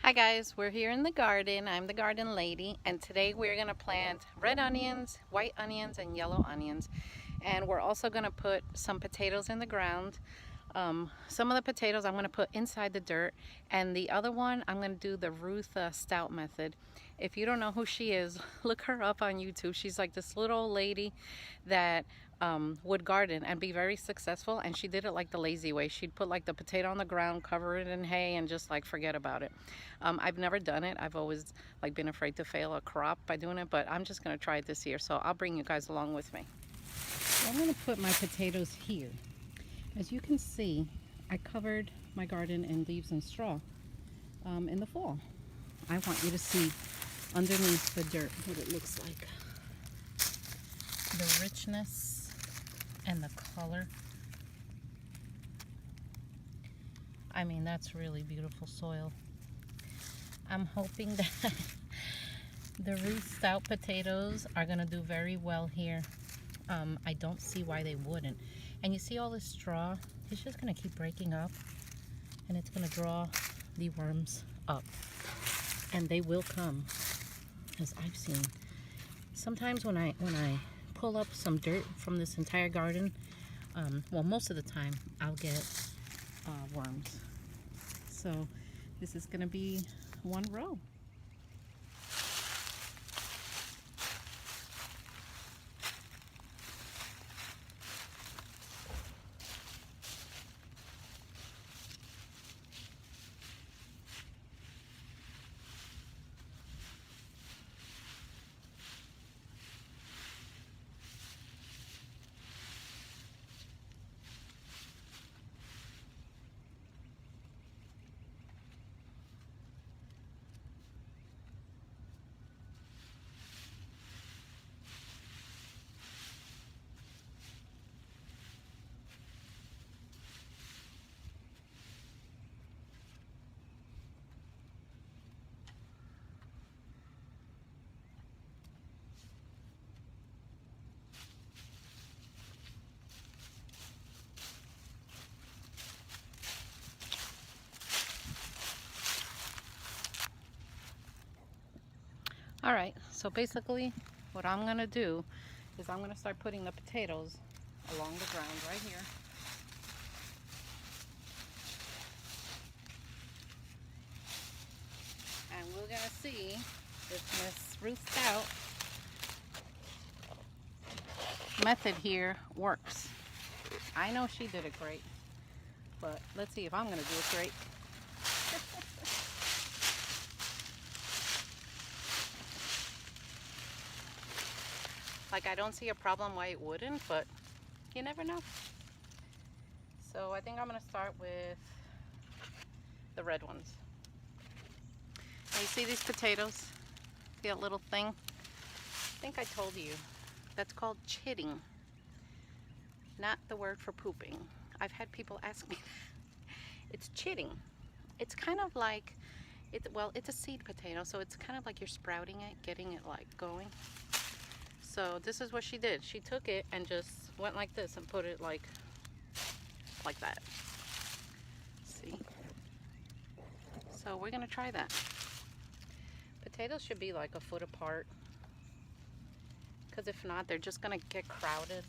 Hi guys, we're here in the garden. I'm the garden lady, and today we're going to plant red onions, white onions, and yellow onions. And we're also going to put some potatoes in the ground. Some of the potatoes I'm going to put inside the dirt, and the other one I'm going to do the Ruth Stout method. If you don't know who she is, look her up on YouTube. She's like this little old lady that would garden and be very successful, and she did it like the lazy way. She'd put like the potato on the ground, cover it in hay, and just like forget about it. I've never done it. I've always like been afraid to fail a crop by doing it, but I'm just going to try it this year, so I'll bring you guys along with me. So I'm going to put my potatoes here. As you can see, I covered my garden in leaves and straw in the fall. I want you to see underneath the dirt what it looks like. The richness and the color. I mean, that's really beautiful soil. I'm hoping that the Ruth Stout potatoes are going to do very well here. I don't see why they wouldn't. And you see all this straw? It's just going to keep breaking up, and it's going to draw the worms up. And they will come, as I've seen. Sometimes when I pull up some dirt from this entire garden, well, most of the time I'll get worms. So this is going to be one row. Alright, so basically what I'm going to do is I'm going to start putting the potatoes along the ground right here. And we're going to see if Miss Ruth Stout method here works. I know she did it great, but let's see if I'm going to do it great. Like, I don't see a problem why it wouldn't, but you never know. So I think I'm going to start with the red ones. Now you see these potatoes? See that little thing? I think I told you. That's called chitting. Not the word for pooping. I've had people ask me that. It's chitting. It's kind of like, it's a seed potato, so it's kind of like you're sprouting it, getting it like going. So this is what she did. She took it and just went like this and put it like that. See? So we're gonna try that. Potatoes should be like a foot apart, because if not, they're just gonna get crowded.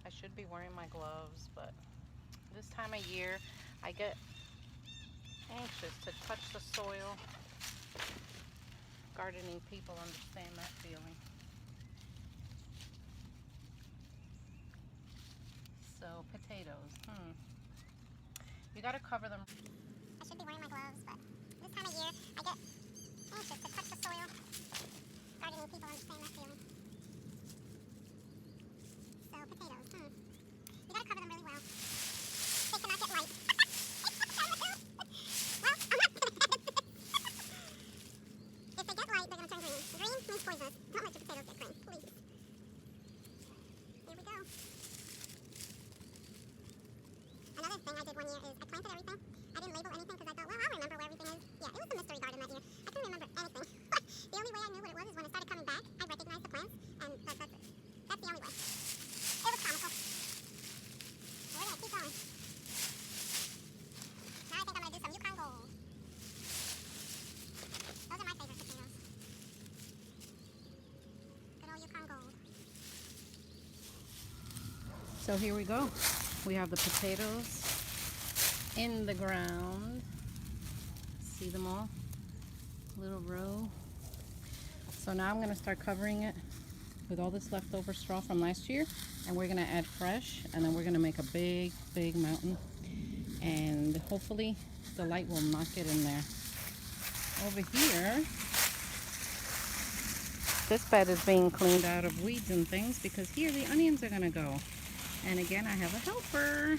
I should be wearing my gloves, but this time of year I get anxious to touch the soil. Gardening people understand that feeling. So potatoes, you gotta cover them. I should be wearing my gloves, but this time of year I get anxious to touch the soil. Gardening people understand that feeling. So potatoes, you gotta cover them really well. They cannot get light. Poisonous. Don't let your potatoes get green, please. Here we go. Another thing I did one year is I planted everything. I didn't label anything because I thought, well, I'll remember where everything is. Yeah, it was a mystery garden that year. I couldn't remember anything. The only way I knew what it was is when it started coming back. I recognized the plants, and that's it. That's the only way. It was comical. We're going to keep going. So here we go. We have the potatoes in the ground. See them all? Little row. So now I'm going to start covering it with all this leftover straw from last year, and we're going to add fresh, and then we're going to make a big mountain, and hopefully the light will not get in there. Over here, this bed is being cleaned out of weeds and things because here the onions are going to go. And again, I have a helper.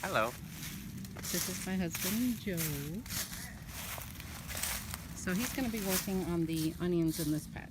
Hello. This is my husband, Joe. So he's going to be working on the onions in this patch.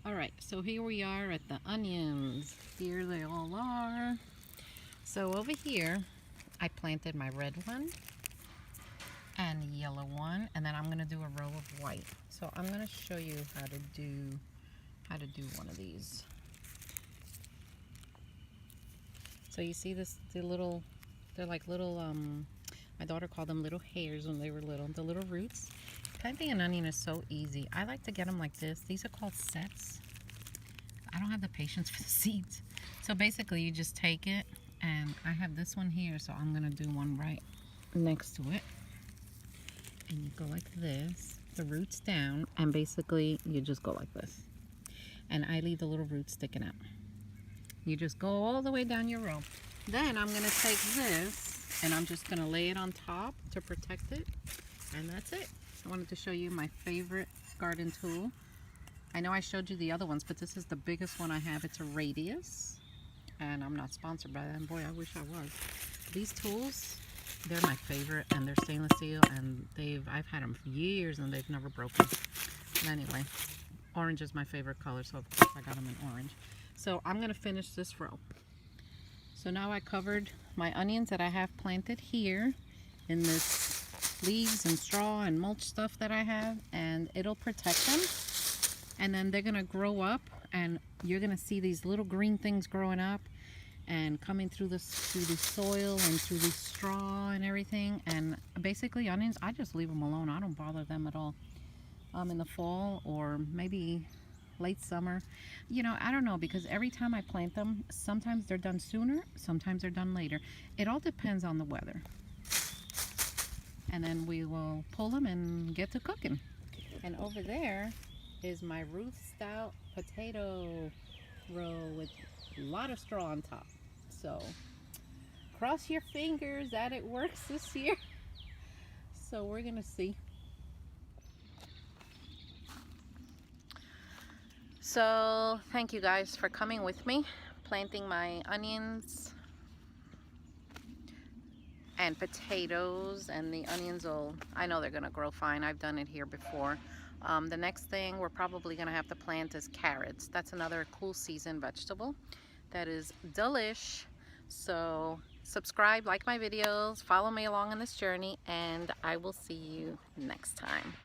Alright, so here we are at the onions. Here they all are. So over here, I planted my red one and yellow one, and then I'm going to do a row of white. So I'm going to show you how to do one of these. So you see this, they're like little, my daughter called them little hairs when they were little, the little roots. Planting an onion is so easy. I like to get them like this. These are called sets. I don't have the patience for the seeds. So basically you just take it, and I have this one here, so I'm gonna do one right next to it. And you go like this, the roots down, and basically you just go like this. And I leave the little roots sticking out. You just go all the way down your row. Then I'm gonna take this, and I'm just gonna lay it on top to protect it, and that's it. I wanted to show you my favorite garden tool. I know I showed you the other ones, but this is the biggest one I have. It's a radius, and I'm not sponsored by them. Boy, I wish I was. These tools, they're my favorite, and they're stainless steel, and I've had them for years, and they've never broken. But anyway, orange is my favorite color, so of course I got them in orange. So I'm gonna finish this row. So now I covered my onions that I have planted here in this leaves and straw and mulch stuff that I have, and it'll protect them, and then they're gonna grow up, and you're gonna see these little green things growing up and coming through the soil and through the straw and everything. And basically onions, I just leave them alone. I don't bother them at all. In the fall or maybe late summer, you know, I don't know, because every time I plant them, sometimes they're done sooner, sometimes they're done later. It all depends on the weather. And then we will pull them and get to cooking. And over there is my Ruth Stout potato row with a lot of straw on top. So cross your fingers that it works this year. So we're gonna see. So thank you guys for coming with me, planting my onions and potatoes, and the onions will, I know they're gonna grow fine. I've done it here before. The next thing we're probably gonna have to plant is carrots. That's another cool season vegetable that is delish. So subscribe, like my videos, follow me along on this journey, and I will see you next time.